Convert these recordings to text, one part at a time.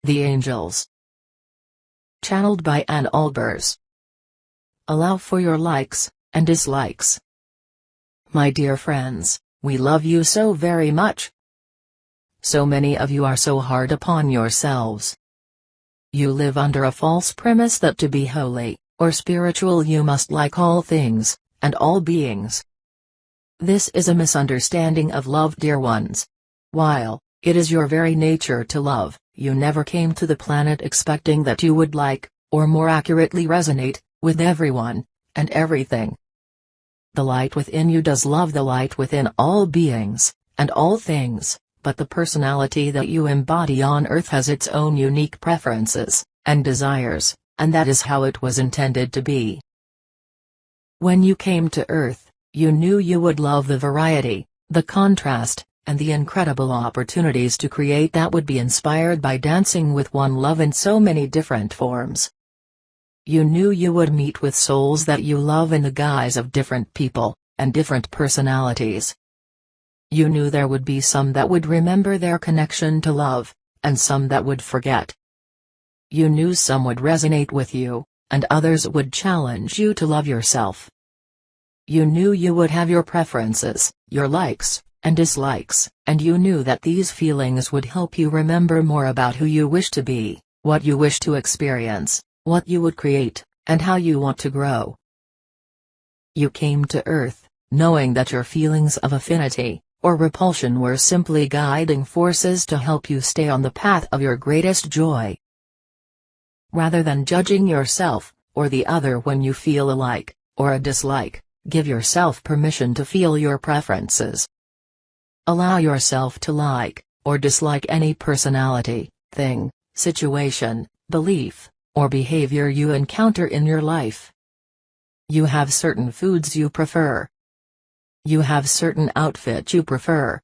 The Angels. Channeled by Albers. Allow for your likes and dislikes. My dear friends, we love you so very much. So many of you are so hard upon yourselves. You live under a false premise that to be holy, or spiritual you must like all things, and all beings. This is a misunderstanding of love, dear ones. While it is your very nature to love, you never came to the planet expecting that you would like, or more accurately resonate, with everyone, and everything. The light within you does love the light within all beings, and all things, but the personality that you embody on earth has its own unique preferences, and desires, and that is how it was intended to be. When you came to earth, you knew you would love the variety, the contrast, and the incredible opportunities to create that would be inspired by dancing with one love in so many different forms. You knew you would meet with souls that you love in the guise of different people, and different personalities. You knew there would be some that would remember their connection to love, and some that would forget. You knew some would resonate with you, and others would challenge you to love yourself. You knew you would have your preferences, your likes, and dislikes, and you knew that these feelings would help you remember more about who you wish to be, what you wish to experience, what you would create, and how you want to grow. You came to Earth, knowing that your feelings of affinity, or repulsion were simply guiding forces to help you stay on the path of your greatest joy. Rather than judging yourself, or the other when you feel a like, or a dislike, give yourself permission to feel your preferences. Allow yourself to like, or dislike any personality, thing, situation, belief, or behavior you encounter in your life. You have certain foods you prefer. You have certain outfits you prefer.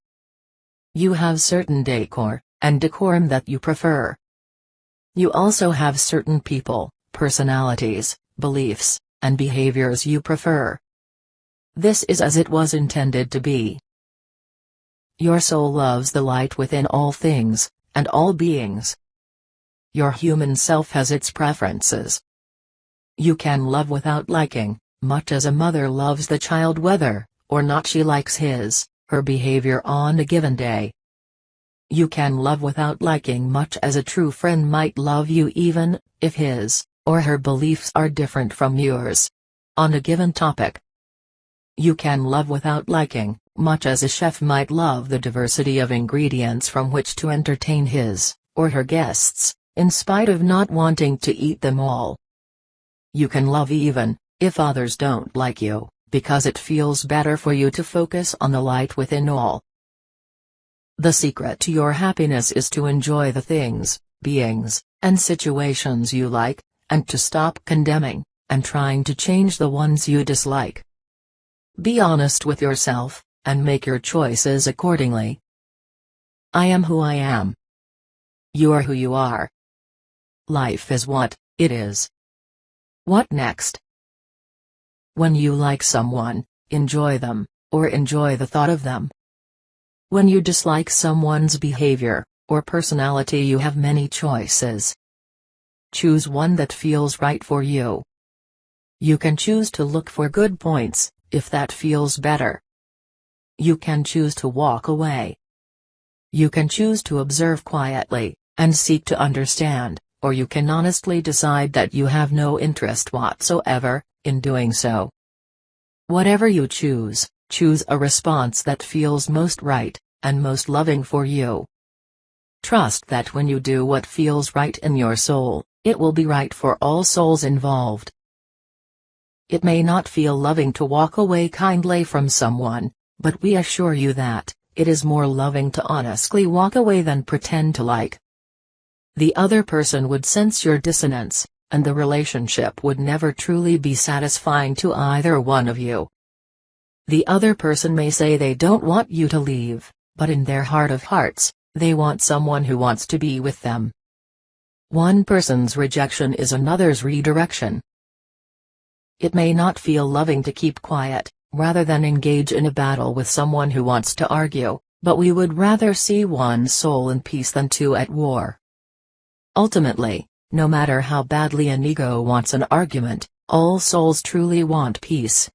You have certain decor, and decorum that you prefer. You also have certain people, personalities, beliefs, and behaviors you prefer. This is as it was intended to be. Your soul loves the light within all things, and all beings. Your human self has its preferences. You can love without liking, much as a mother loves the child whether, or not she likes his, her behavior on a given day. You can love without liking much as a true friend might love you even, if his, or her beliefs are different from yours. On a given topic. You can love without liking, much as a chef might love the diversity of ingredients from which to entertain his, or her guests, in spite of not wanting to eat them all. You can love even, if others don't like you, because it feels better for you to focus on the light within all. The secret to your happiness is to enjoy the things, beings, and situations you like, and to stop condemning, and trying to change the ones you dislike. Be honest with yourself, and make your choices accordingly. I am who I am. You are who you are. Life is what it is. What next? When you like someone, enjoy them, or enjoy the thought of them. When you dislike someone's behavior, or personality, you have many choices. Choose one that feels right for you. You can choose to look for good points, if that feels better. You can choose to walk away. You can choose to observe quietly, and seek to understand, or you can honestly decide that you have no interest whatsoever in doing so. Whatever you choose, choose a response that feels most right, and most loving for you. Trust that when you do what feels right in your soul, it will be right for all souls involved. It may not feel loving to walk away kindly from someone, but we assure you that it is more loving to honestly walk away than pretend to like. The other person would sense your dissonance, and the relationship would never truly be satisfying to either one of you. The other person may say they don't want you to leave, but in their heart of hearts, they want someone who wants to be with them. One person's rejection is another's redirection. It may not feel loving to keep quiet, rather than engage in a battle with someone who wants to argue, but we would rather see one soul in peace than two at war. Ultimately, no matter how badly an ego wants an argument, all souls truly want peace.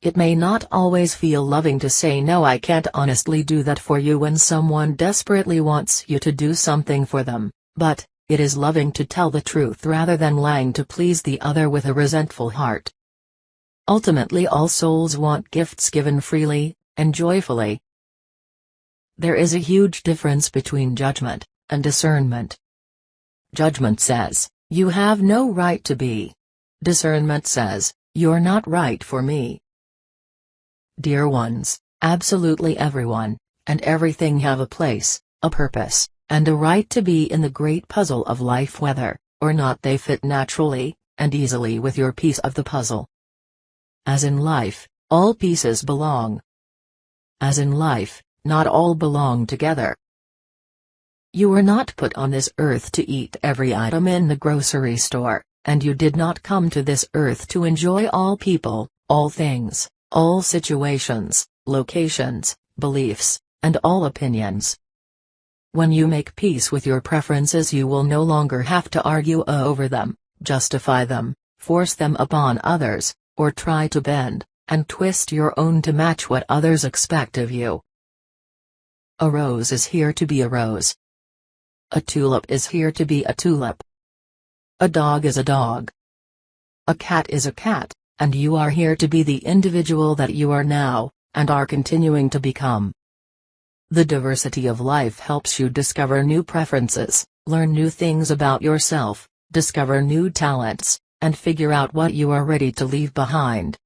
It may not always feel loving to say no, I can't honestly do that for you when someone desperately wants you to do something for them, but it is loving to tell the truth rather than lying to please the other with a resentful heart. Ultimately, all souls want gifts given freely and joyfully. There is a huge difference between judgment and discernment. Judgment says, "You have no right to be." Discernment says, "You're not right for me." Dear ones, absolutely everyone, and everything have a place, a purpose, and a right to be in the great puzzle of life, whether or not they fit naturally and easily with your piece of the puzzle. As in life, all pieces belong. As in life, not all belong together. You were not put on this earth to eat every item in the grocery store, and you did not come to this earth to enjoy all people, all things, all situations, locations, beliefs, and all opinions. When you make peace with your preferences, you will no longer have to argue over them, justify them, force them upon others, or try to bend and twist your own to match what others expect of you. A rose is here to be a rose. A tulip is here to be a tulip. A dog is a dog. A cat is a cat, and you are here to be the individual that you are now, and are continuing to become. The diversity of life helps you discover new preferences, learn new things about yourself, discover new talents, and figure out what you are ready to leave behind.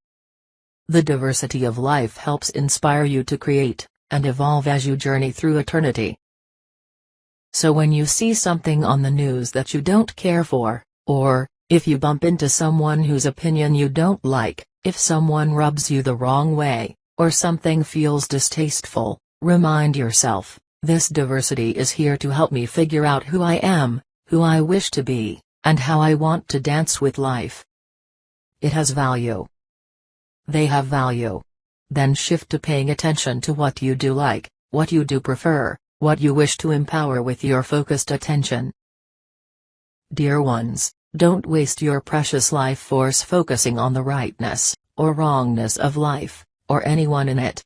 The diversity of life helps inspire you to create and evolve as you journey through eternity. So when you see something on the news that you don't care for, or if you bump into someone whose opinion you don't like, if someone rubs you the wrong way, or something feels distasteful, remind yourself, this diversity is here to help me figure out who I am, who I wish to be, and how I want to dance with life. It has value. They have value. Then shift to paying attention to what you do like, what you do prefer, what you wish to empower with your focused attention. Dear ones, don't waste your precious life force focusing on the rightness or wrongness of life, or anyone in it.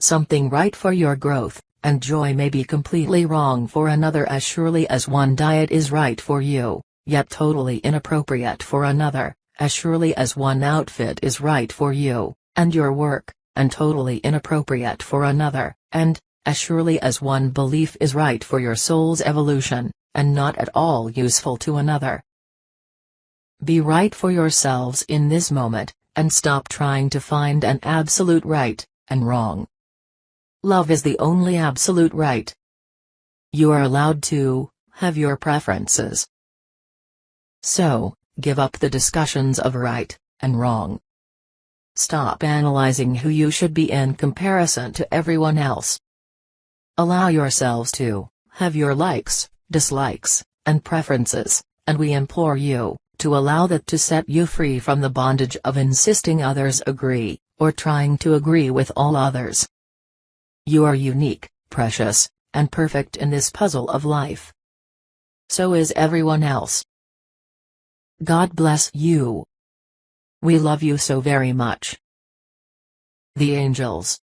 Something right for your growth and joy may be completely wrong for another, as surely as one diet is right for you, yet totally inappropriate for another, as surely as one outfit is right for you and your work, and totally inappropriate for another, and as surely as one belief is right for your soul's evolution, and not at all useful to another. Be right for yourselves in this moment, and stop trying to find an absolute right and wrong. Love is the only absolute right. You are allowed to have your preferences. So, give up the discussions of right and wrong. Stop analyzing who you should be in comparison to everyone else. Allow yourselves to have your likes, dislikes, and preferences, and we implore you to allow that to set you free from the bondage of insisting others agree, or trying to agree with all others. You are unique, precious, and perfect in this puzzle of life. So is everyone else. God bless you. We love you so very much. The Angels.